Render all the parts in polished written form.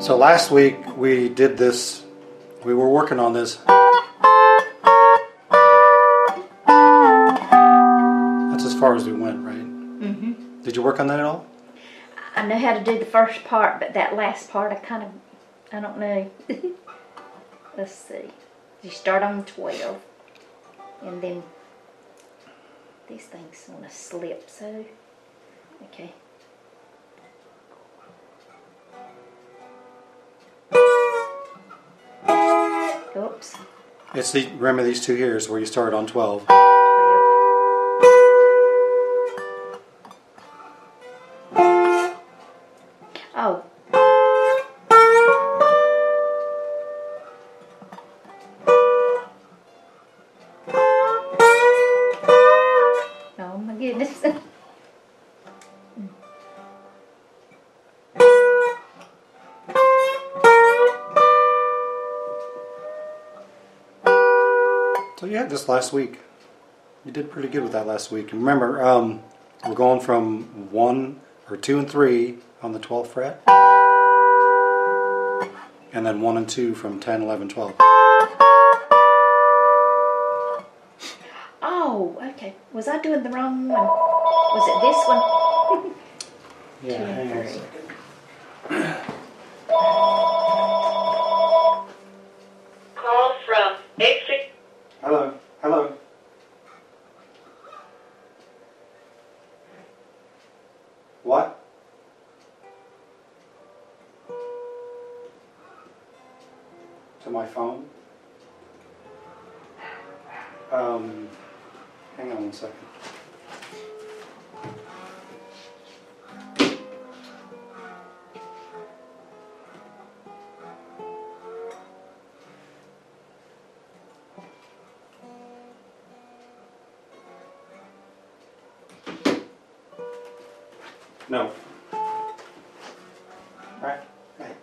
So last week we did this, we were working on this. That's as far as we went, right? Mm-hmm. Did you work on that at all? I know how to do the first part, but that last part I don't know. Let's see. You start on 12, and then these things want to slip, so, okay. Oops. It's the, remember these two here is where you start on 12. 12. Oh. Oh my goodness. So you had this last week. You did pretty good with that last week. And remember, we're going from 1 or 2 and 3 on the 12th fret, and then 1 and 2 from 10, 11, 12. Oh, okay. Was I doing the wrong one? Was it this one? Yeah, 2 and hang on a 3. second. Call from 86. Hello, hello. What? To my phone? Hang on one second. No. Right. Right.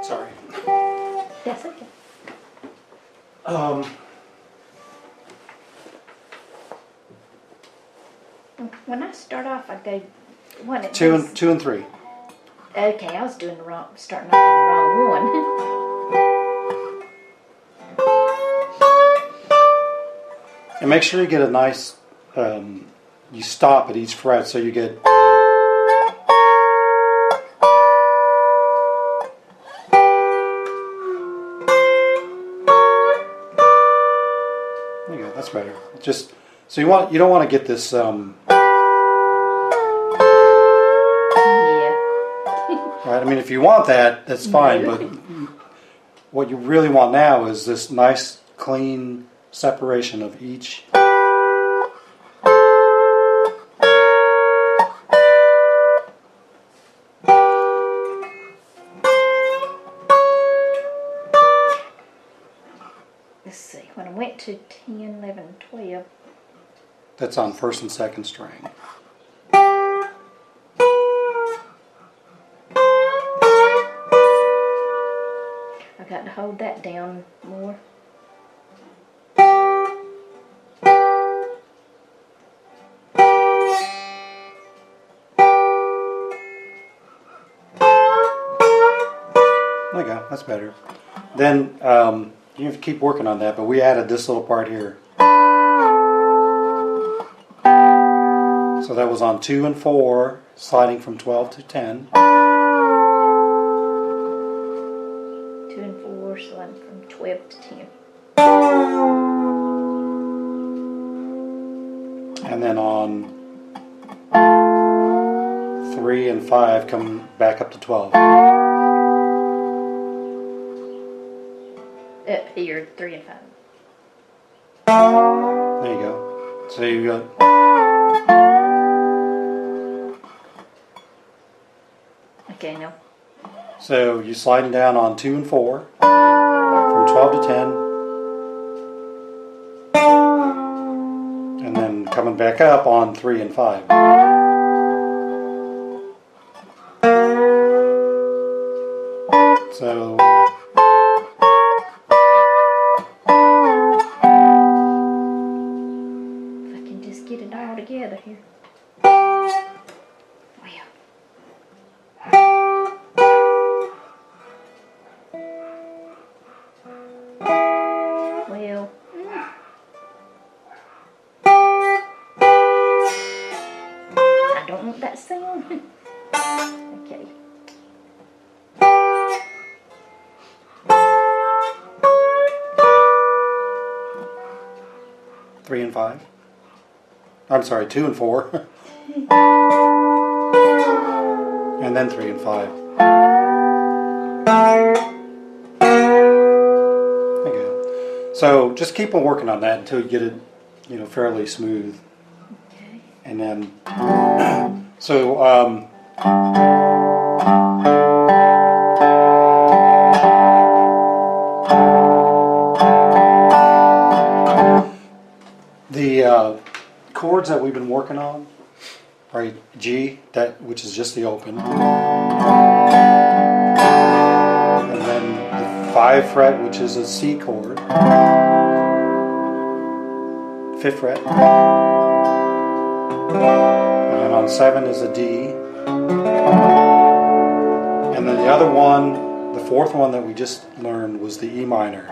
Sorry. That's okay. When I start off, I go one at Two this. and 2 and 3. Okay, I was doing the wrong, starting off on the wrong one. And make sure you get a nice, you stop at each fret so you get. There you go, that's better. Just, so you don't want to get this, Yeah. right? I mean, if you want that, that's fine, No. but what you really want now is this nice, clean separation of each. Let's see. When I went to 10, 11, 12. That's on first and second string. I got to hold that down more. There you go, that's better. Then you have to keep working on that, but we added this little part here. So that was on 2 and 4, sliding from 12 to 10. 2 and 4, so I'm from 12 to 10. And then on 3 and 5, come back up to 12. Up here, 3 and 5. There you go. So you got. Okay, now. So you're sliding down on 2 and 4, from 12 to 10, and then coming back up on 3 and 5. So if I can just get it all together here. sound? Okay. Three and five. I'm sorry, 2 and 4. And then 3 and 5. There you go. So just keep on working on that until you get it, fairly smooth. Okay. And then, the chords that we've been working on are G, which is just the open, and then the 5th fret, which is a C chord, 5th fret, and then on 7 is a D, and then the other one, the 4th one that we just learned was the E minor.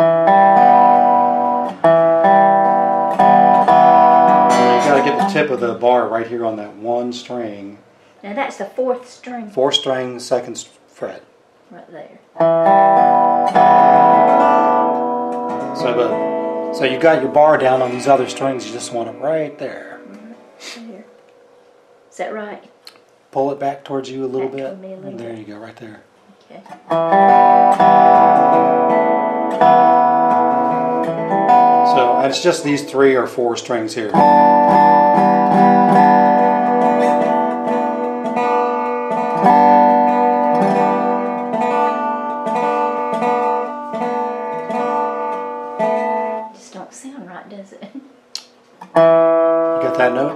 Get the tip of the bar right here on that one string. Now that's the 4th string. 4th string, 2nd fret. Right there. So you got your bar down on these other strings. You just want it right there. Right there. Is that right? Pull it back towards you a little Back bit. toward me a little And there bit. you go, right there. Okay. So and it's just these 3 or 4 strings here. Just don't sound right, does it? You got that note?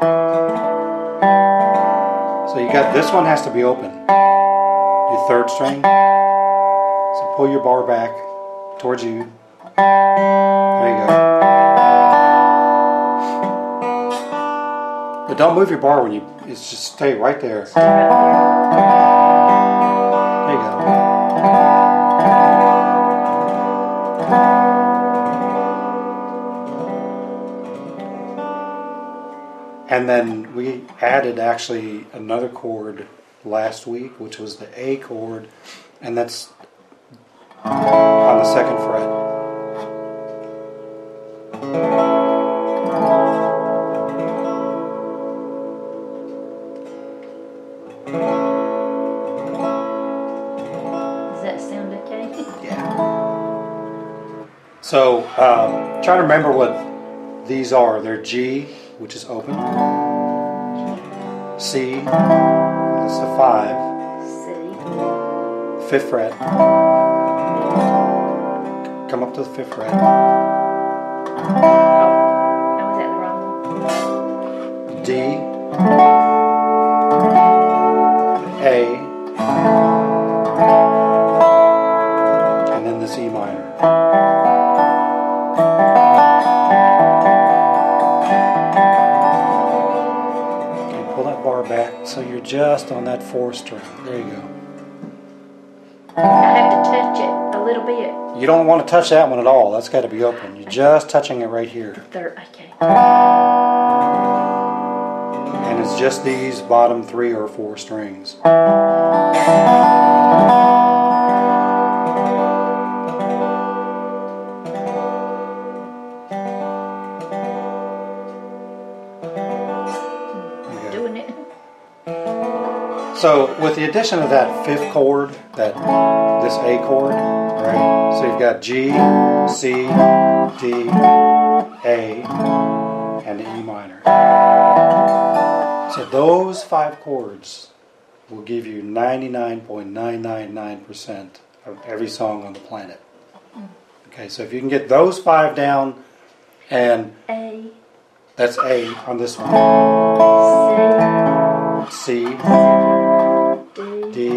So you got this one has to be open. Your 3rd string. So pull your bar back towards you. There you go. But don't move your bar when it's just stay right there. Stay right There you go. And then we added actually another chord last week, which was the A chord, and that's on the 2nd fret. Does that sound okay? Yeah. So try to remember what these are. They're G, which is open. C, that's the 5. C. 5th fret. Come up to the 5th fret. Oh, I was at the wrong one. D, A, and then this E minor. Okay, pull that bar back so you're just on that 4th string. There you go. I have to touch it a little bit. You don't want to touch that one at all. That's got to be open. You're just touching it right here. Third, okay. And it's just these bottom 3 or 4 strings. Doing it. So with the addition of that 5th chord, this A chord, right? So you've got G, C, D, A, and the E minor. So those 5 chords will give you 99.999% of every song on the planet. Okay, so if you can get those 5 down, and A, that's A on this one. C, D,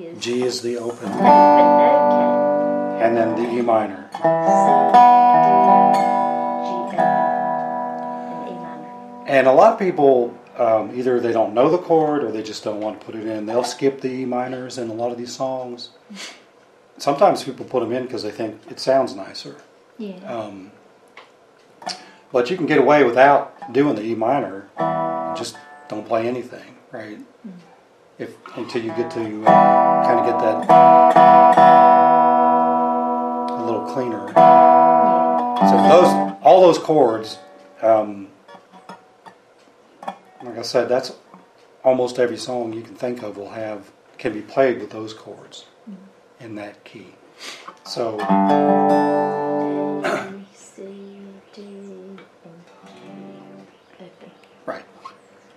and G is the open, open. Okay. and then the E minor. C, D, G, open, and E minor. And a lot of people, either they don't know the chord or they just don't want to put it in. They'll skip the E minors in a lot of these songs. Sometimes people put them in because they think it sounds nicer. Yeah. But you can get away without doing the E minor. Just don't play anything, right? Until you get to kind of get that a little cleaner. So all those chords, like I said, that's almost every song you can think of can be played with those chords in that key. So right,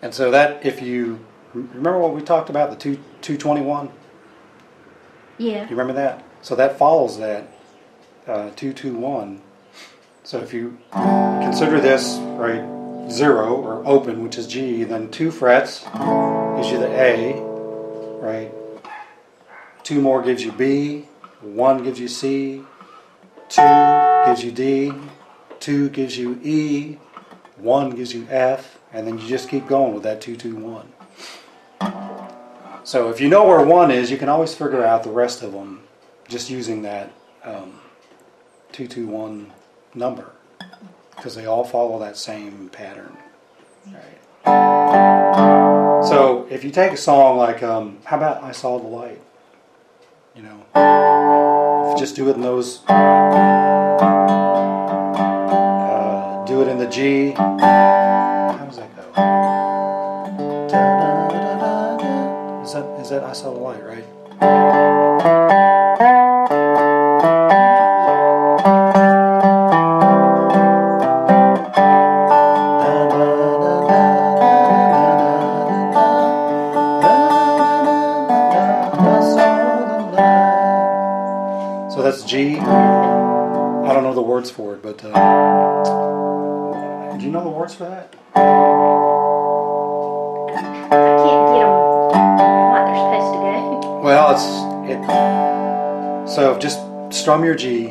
and so that if you remember what we talked about, the 221. Yeah. You remember that? So that follows that 221. So if you consider this right 0 or open, which is G, then 2 frets gives you the A, right? 2 more gives you B, 1 gives you C, 2 gives you D, 2 gives you E, 1 gives you F, and then you just keep going with that 221. So if you know where 1 is, you can always figure out the rest of them just using that 221 number, because they all follow that same pattern. Right. So if you take a song like, how about I Saw the Light? You know, if you just do it in those, do it in the G. How does that go? Is that I Saw the Light, right? So that's G. I don't know the words for it, but do you know the words for that? I can't get them like they're supposed to go. Well, so just strum your G.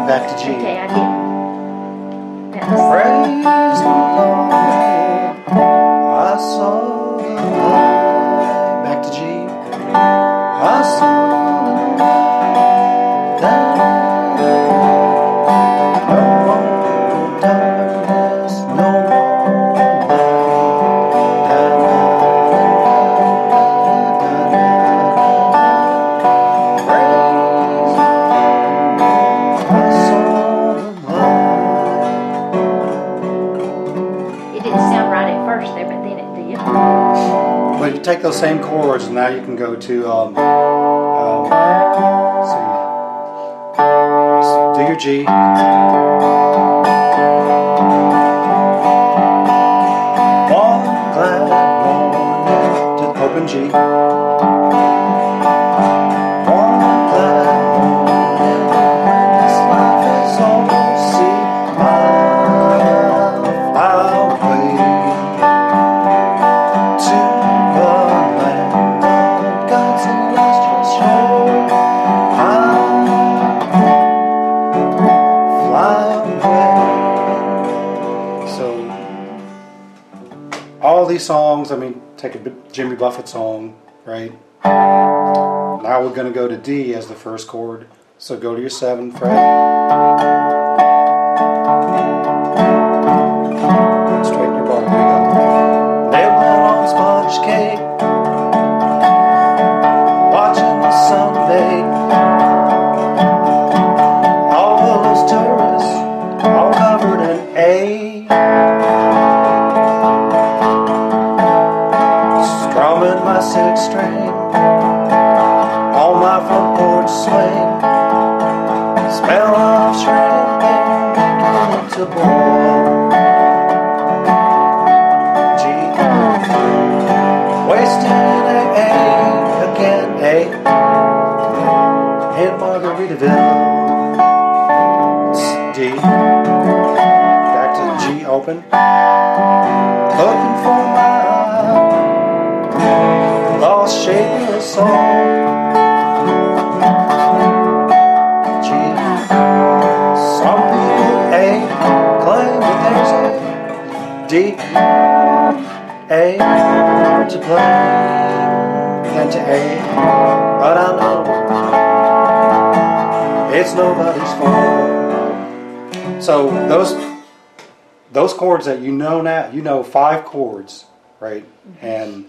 Back to G. Okay, I get it. Praise the Lord, I saw the light. Back to G. I saw the light. No more darkness, no more But you take those same chords, and now you can go to, let's see, do your G. One glad morning to open G. One glad morning, this life is all see my way. All these songs, I mean, take a Jimmy Buffett song, right? Now we're going to go to D as the first chord. So go to your 7th fret. Straighten your bar. There you go. Nibbling on sponge cake, watching the sun bathe. All those tourists, all covered in A. Strumming my 6th string on my front porch swing. Smell of shrimp and beginning to boil. G. Wasting A again, A. In Margaritaville. It's D. Back to G open. Looking for my song. G. Some people A claim that there's a D, A to play, then to A, but I know it's nobody's fault. So those chords that you know now, you know 5 chords, right? And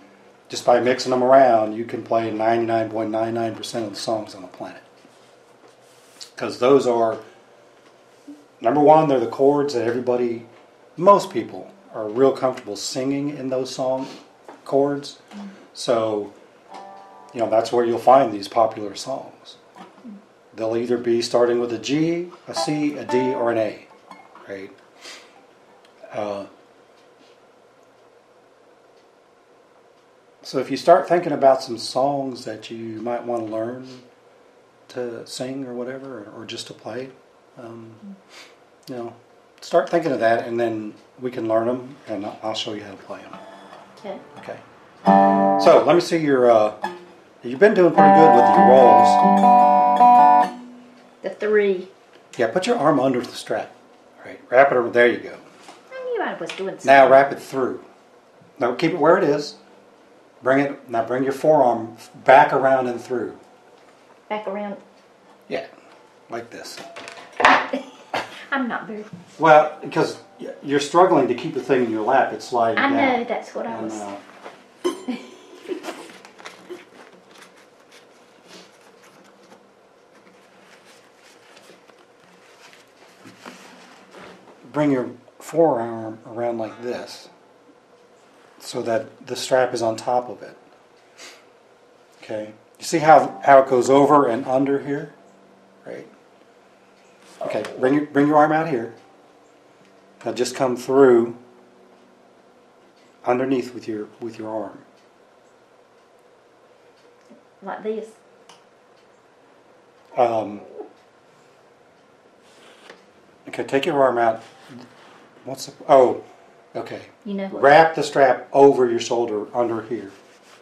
just by mixing them around, you can play 99.99% of the songs on the planet. Because those are, number one, they're the chords that most people are real comfortable singing in those song chords. So, that's where you'll find these popular songs. They'll either be starting with a G, a C, a D, or an A, right? So if you start thinking about some songs that you might want to learn to sing or whatever, or just to play, start thinking of that, and then we can learn them, and I'll show you how to play them. Okay. Okay. So let me see your. You've been doing pretty good with your rolls. The 3. Yeah, put your arm under the strap. Right. Wrap it over. There you go. I knew I was doing something. Now wrap it through. Now keep it where it is. Bring your forearm back around and through. Back around. Yeah, like this. I'm not very. Well, because you're struggling to keep the thing in your lap, it's sliding down. I know, that's what I was. Bring your forearm around like this, so that the strap is on top of it. Okay. You see how it goes over and under here? Right. Okay, bring your arm out here. Now just come through underneath with your arm. Like this. Okay, take your arm out. Okay. You know what? Wrap the strap over your shoulder under here.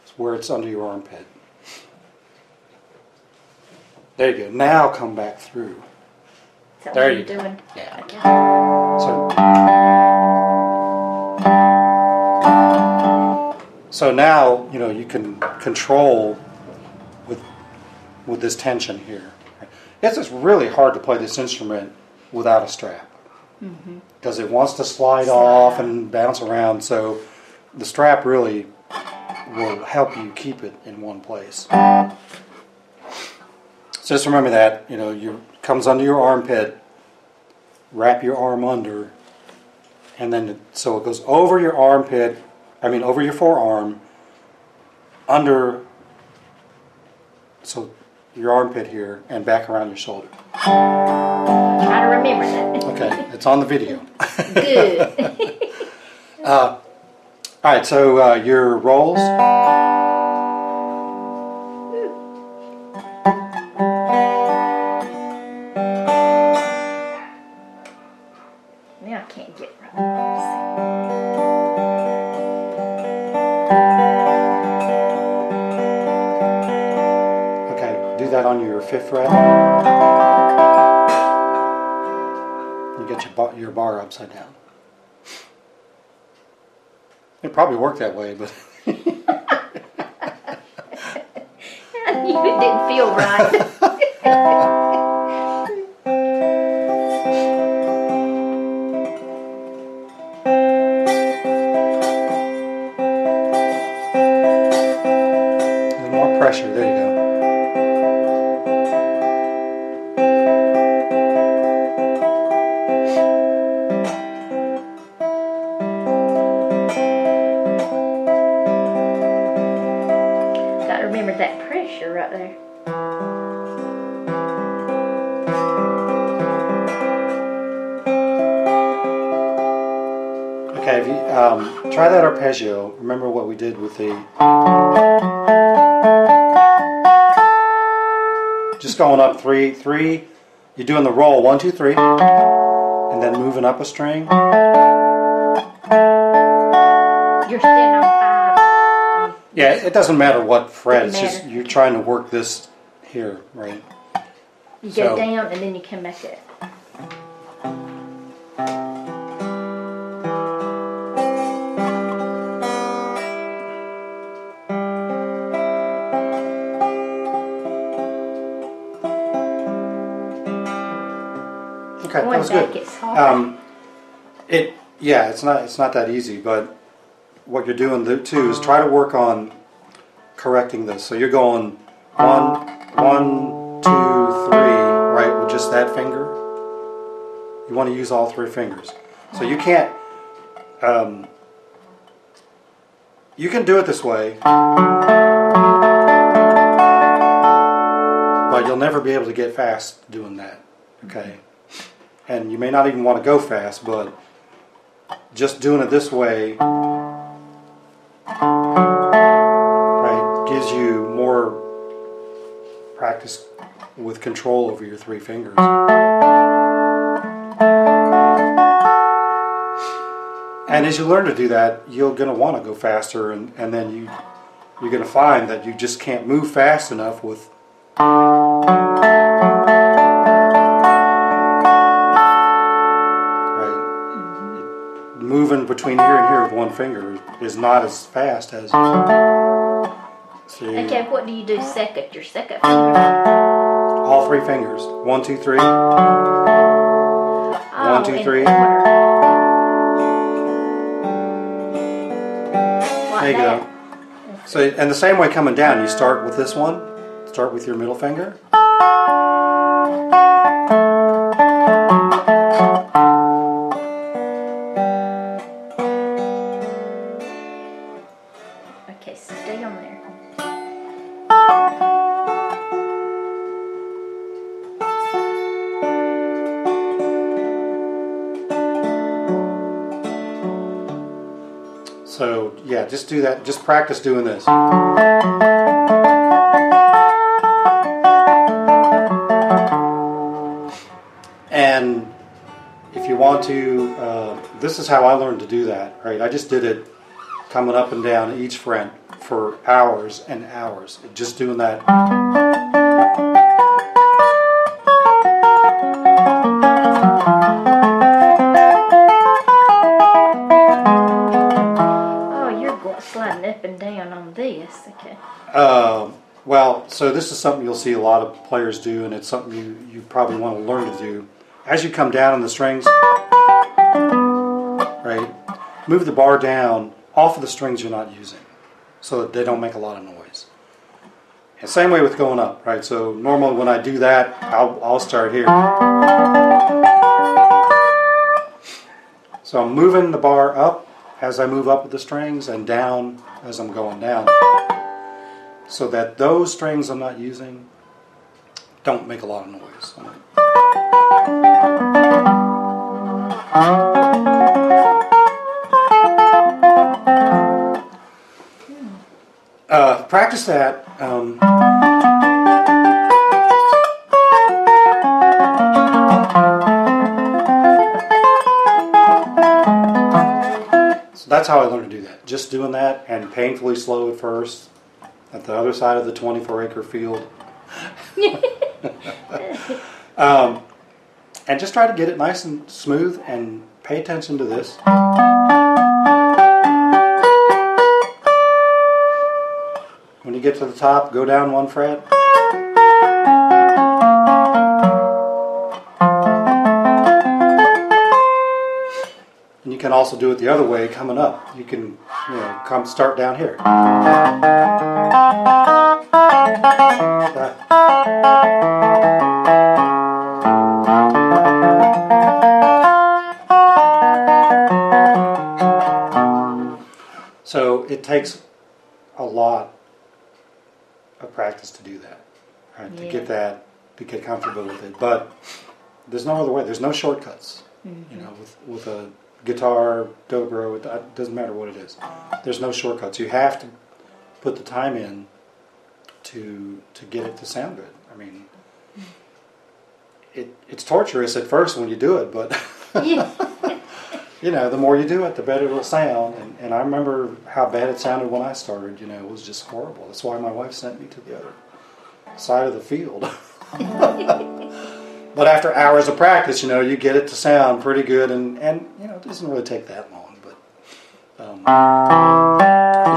It's where it's under your armpit. There you go. Now come back through. Is that There what you you're go. doing? Yeah. Okay. So now, you can control with this tension here. It's just really hard to play this instrument without a strap. Because it wants to slide off and bounce around, so the strap really will help you keep it in one place. So just remember that, it comes under your armpit, wrap your arm under, and then so it goes over your armpit, over your forearm, under, so your armpit here, and back around your shoulder. Try to remember that. Okay, it's on the video. Good. All right, so your rolls. Now I can't get right. Okay, do that on your 5th fret. You get your bar upside down. It probably worked that way, but I knew it didn't feel right. a little more pressure. There you go. Got to remember that pressure right there. Okay, if you try that arpeggio, remember what we did with the. Just going up 3, 3. You're doing the roll 1, 2, 3, and then moving up a string. You're standing on 5. Yeah, it doesn't matter what fret. It's Doesn't just matter. you're trying to work this here, right? You So- go down and then you come back up. Okay, that Going was back, good. it's hard. It's not that easy, but what you're doing too is try to work on correcting this. So you're going 1, 2, 3, right, with just that finger. You want to use all 3 fingers. So you can't, you can do it this way, but you'll never be able to get fast doing that, okay? And you may not even want to go fast, but just doing it this way, right, gives you more practice with control over your 3 fingers. And as you learn to do that, you're going to want to go faster, and then you're going to find that you just can't move fast enough with moving between here and here with 1 finger is not as fast as. See, Okay, what do you do second? Your second finger? all 3 fingers. 1, 2, 3. Oh, 1, 2, in 3. order. There Like you that. go. So, and the same way coming down, you start with this one. Start with your middle finger. Okay, stay on there. So yeah, just do that. Just practice doing this. And if you want to, this is how I learned to do that, right? I just did it coming up and down each fret for hours and hours. Just doing that. Oh, you're sliding up and down on this. Okay. Well, so this is something you'll see a lot of players do, and it's something you probably want to learn to do. As you come down on the strings, right, move the bar down off of the strings you're not using so that they don't make a lot of noise. And same way with going up, right? So normally when I do that, I'll start here. So I'm moving the bar up as I move up with the strings and down as I'm going down, so that those strings I'm not using don't make a lot of noise. Practice that. So that's how I learned to do that. Just doing that and painfully slow at first at the other side of the 24-acre field. And just try to get it nice and smooth and pay attention to this. When you get to the top, go down 1 fret. And you can also do it the other way, coming up. You can, start down here. So it takes a lot of practice to do that, right? Yeah. To get comfortable with it. But there's no other way. There's no shortcuts. Mm-hmm. With a guitar, dobro, it doesn't matter what it is. There's no shortcuts. You have to put the time in to get it to sound good. I mean, it's torturous at first when you do it, but Yeah. you know, the more you do it, the better it'll sound. And I remember how bad it sounded when I started. You know, it was just horrible. That's why my wife sent me to the other side of the field. But after hours of practice, you know, you get it to sound pretty good, and you know, it doesn't really take that long. But you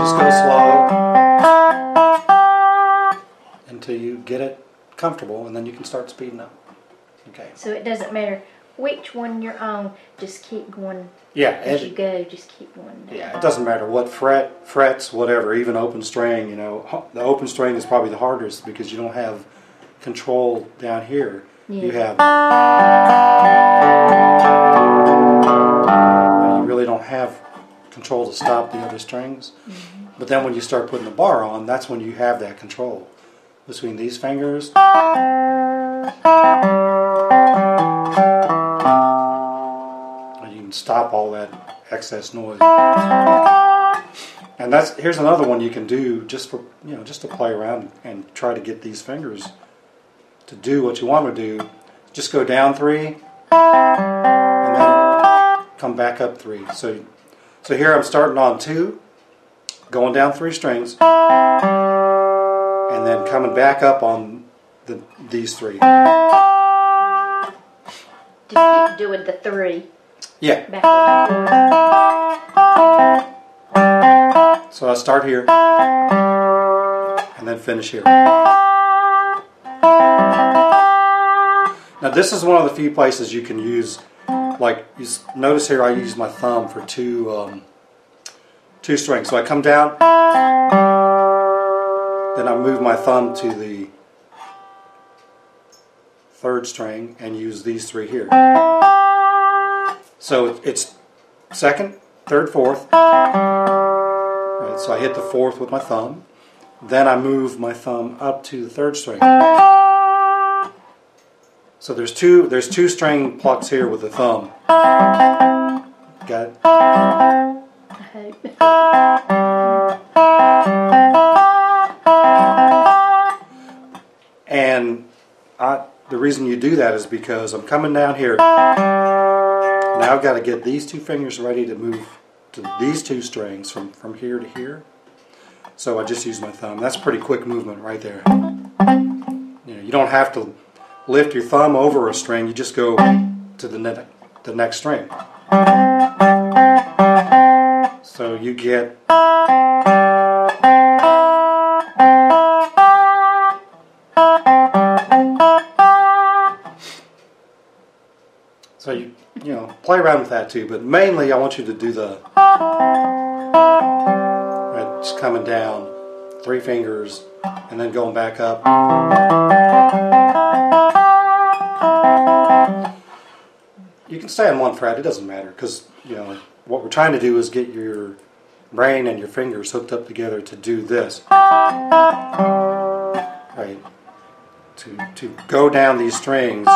just go slow until you get it comfortable, and then you can start speeding up. Okay. So it doesn't matter which one you're on, just keep going. Yeah, as you go, just keep going down. Yeah, it doesn't matter what frets, whatever, even open string, you know. The open string is probably the hardest because you don't have control down here. Yeah. You have, you really don't have control to stop the other strings. Mm-hmm. But then when you start putting the bar on, that's when you have that control between these fingers. Stop all that excess noise. And here's another one you can do just for, you know, just to play around and try to get these fingers to do what you want to do. Just go down 3 and then come back up 3. So here I'm starting on 2, going down 3 strings, and then coming back up on these 3. Just keep doing the 3. Yeah. Back up. So I start here and then finish here. Now this is one of the few places you can use, like, you notice here I use my thumb for two strings. So I come down, then I move my thumb to the 3rd string and use these 3 here. So it's 2nd, 3rd, 4th. Right, so I hit the 4th with my thumb. Then I move my thumb up to the 3rd string. So there's two string plucks here with the thumb. Got it? I hope. And the reason you do that is because I'm coming down here. Now I've got to get these 2 fingers ready to move to these 2 strings from here to here. So I just use my thumb. That's a pretty quick movement right there. You know, you don't have to lift your thumb over a string. You just go to the next string. So you get. So you know, play around with that too, but mainly I want you to do the, right, just coming down, 3 fingers, and then going back up. You can stay on 1 fret, it doesn't matter, because, you know, what we're trying to do is get your brain and your fingers hooked up together to do this. Right, to go down these strings.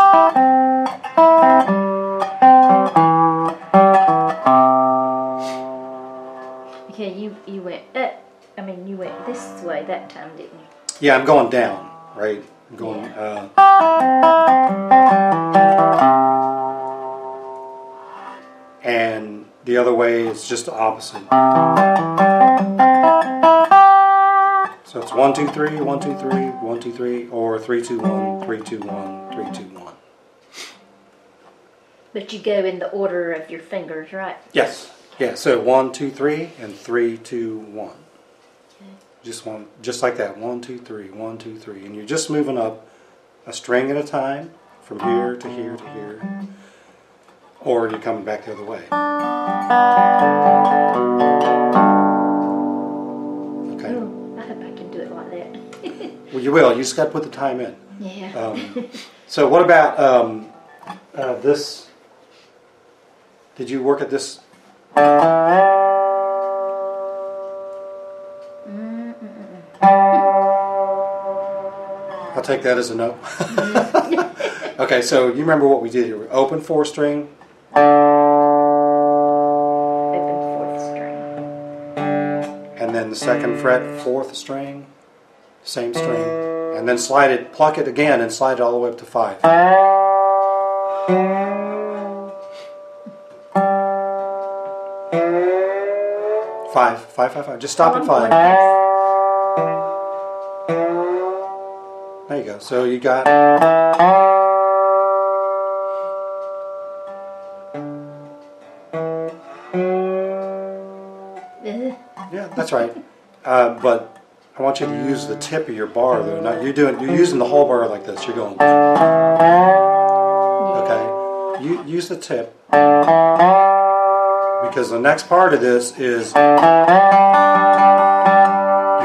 Okay, you went you went this way that time, didn't you? Yeah, I'm going down, right? I'm going, and the other way is just the opposite. So it's 1, 2, 3, 1, 2, 3, 1, 2, 3, or 3, 2, 1, 3, 2, 1, 3, 2, 1. But you go in the order of your fingers, right? Yes. Yeah, so 1, 2, 3, and 3, 2, 1. Okay. Just like that. 1, 2, 3, 1, 2, 3. And you're just moving up a string at a time from here to here to here. Or you're coming back the other way. Okay. Ooh, I hope I can do it like that. Well, you will. You just got to put the time in. Yeah. So what about this? Did you work at this? I'll take that as a no. Okay, so you remember what we did here. Open 4 string. Open 4th string. And then the 2nd fret, 4th string. Same string. And then slide it, pluck it again and slide it all the way up to 5. 5, 5, 5, 5. Just stop at 5. There you go. So you got. Yeah, that's right. But I want you to use the tip of your bar though. Not you're using the whole bar like this. You're going. Okay. You use the tip because the next part of this is your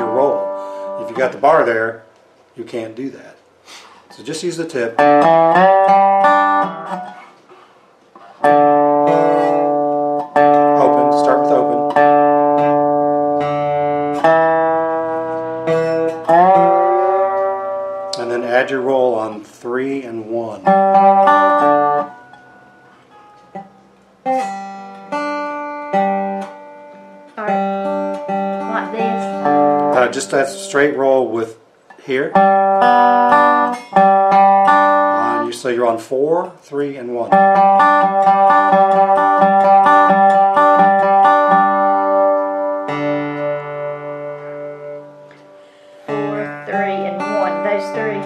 roll. If you got the bar there, you can't do that. So just use the tip. Open. Start with open. And then add your roll on 3 and 1. Like this? Just that straight roll with here. So you're on 4, 3, and 1. 4, 3, and 1. Those 3.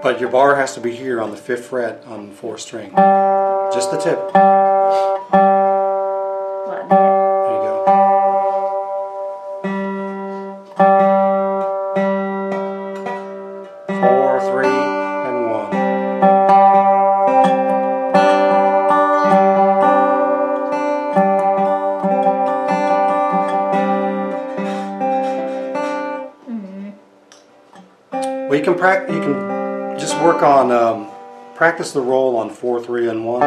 But your bar has to be here on the 5th fret on the 4th string. Just the tip. Like that. There you go. 4, 3, and 1. Well, you can just work on practice the roll on 4, 3, and 1.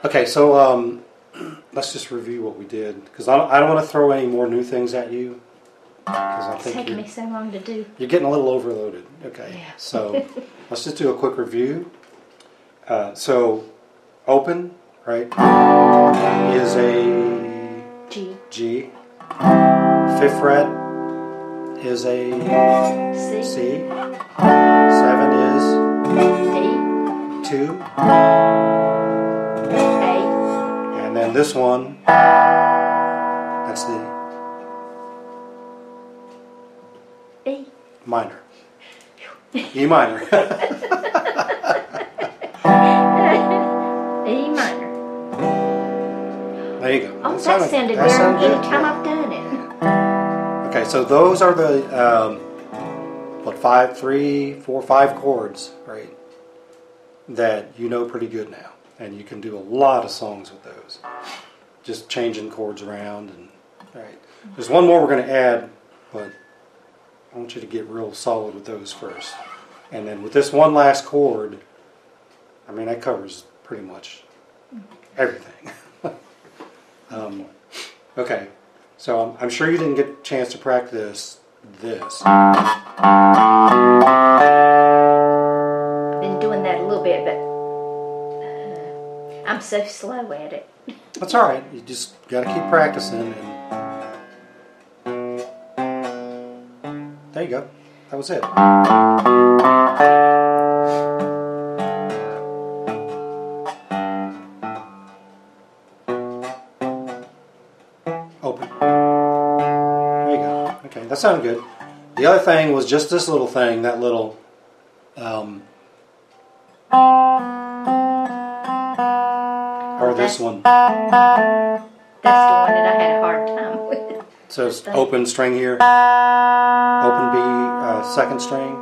Okay, so let's just review what we did because I don't want to throw any more new things at you. It's taking me so long to do. You're getting a little overloaded. Okay, yeah. So let's just do a quick review. So open, right, is a G. G. 5th fret is a C. 7 is D. 2. A. And then this one, that's the E. minor. E minor. E minor. There you go. Oh, that sounded better than any time I've done it. Okay, so those are the, 3, 4, 5 chords, right, that you know pretty good now. And you can do a lot of songs with those. Just changing chords around. And all right. There's one more we're going to add, but I want you to get real solid with those first. And then with this one last chord, I mean, that covers pretty much everything. Okay, so I'm sure you didn't get a chance to practice this. Been doing that a little bit, but I'm so slow at it. That's all right. You just got to keep practicing. And there you go. That was it. Open. There you go. Okay, that sounded good. The other thing was just this little thing, that little or this one. That's the one that I had a hard time with. So it's open string here, open B, 2nd string,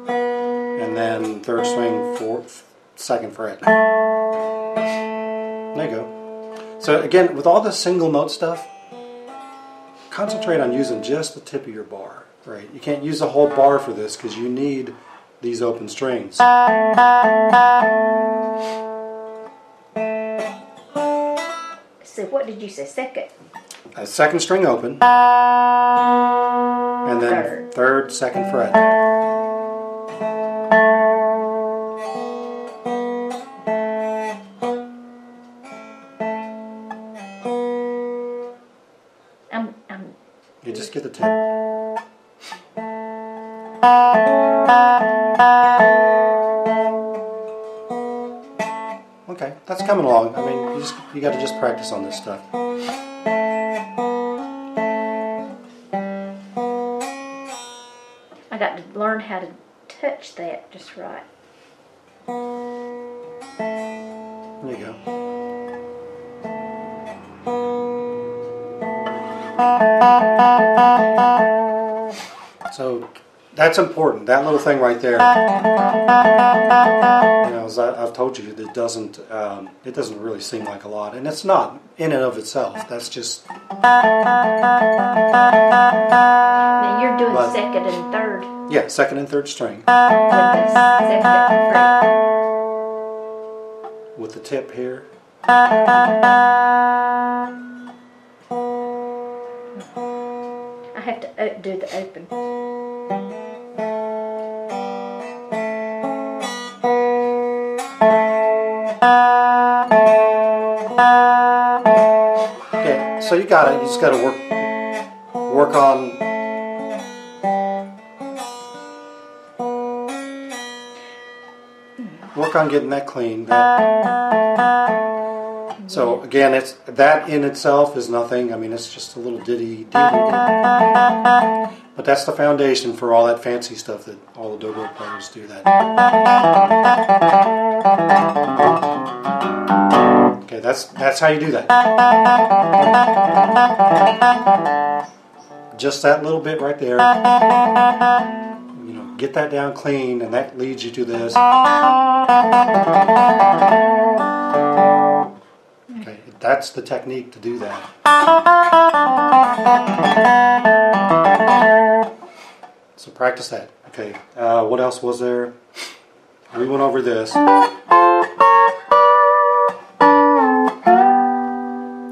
and then 3rd string, 4th, 2nd fret. There you go. So again, with all the single note stuff, concentrate on using just the tip of your bar, right? You can't use the whole bar for this because you need these open strings. So what did you say? 2nd? 2nd string open, and then 3rd, 2nd fret. You just get the tip. Okay, that's coming along. I mean, you got to just practice on this stuff. I got to learn how to touch that just right. There you go. So that's important. That little thing right there. You know, as I've told you, it doesn't really seem like a lot, and it's not in and of itself. That's just. Now you're doing second and third. Yeah, second and third string. With the second fret. With the tip here. I have to do the open. Okay, so you got it. You just got to work on. Work on getting that clean. So again, it's that in itself is nothing. I mean, it's just a little ditty. But that's the foundation for all that fancy stuff that all the dobro players do. That. Okay, that's how you do that. Just that little bit right there. You know, get that down clean, and that leads you to this. Okay, that's the technique to do that. So practice that. Okay, what else was there? We went over this.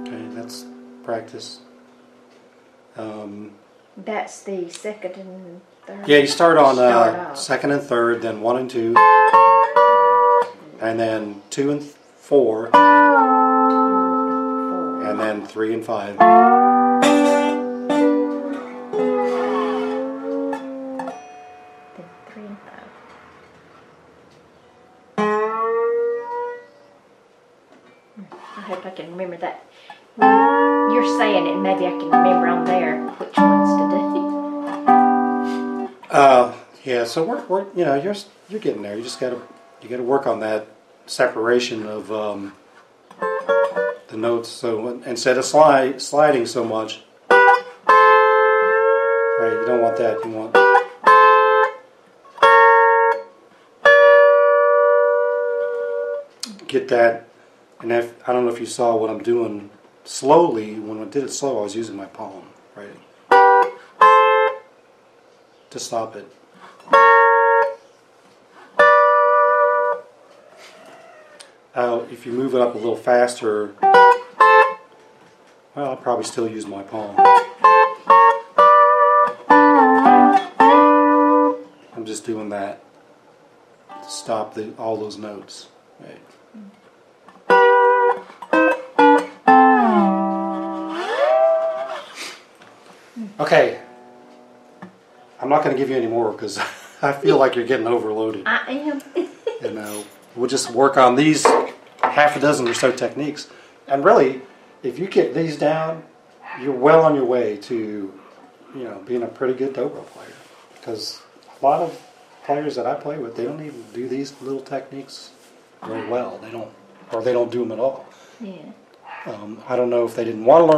Okay, that's practice. That's the second and third. Yeah, you start on second and third, then 1 and 2, and then 2 and 4, and then 3 and 5. Then 3 and 5. I hope I can remember that. You're saying it, maybe I can remember on there which ones to do. Yeah. So we're you know you're getting there. You gotta work on that separation of the notes. So instead of sliding so much, right? You don't want that. You want. Get that, and I don't know if you saw what I'm doing slowly. When I did it slow, I was using my palm, right, to stop it. If you move it up a little faster, well, I'll probably still use my palm. I'm just doing that to stop all those notes. Right. Okay, I'm not going to give you any more because I feel like you're getting overloaded. I am. And we'll just work on these half a dozen or so techniques. And really, if you get these down, you're well on your way to, being a pretty good dobro player. Because a lot of players that I play with, they don't even do these little techniques very well. They don't do them at all. Yeah. I don't know if they didn't want to learn.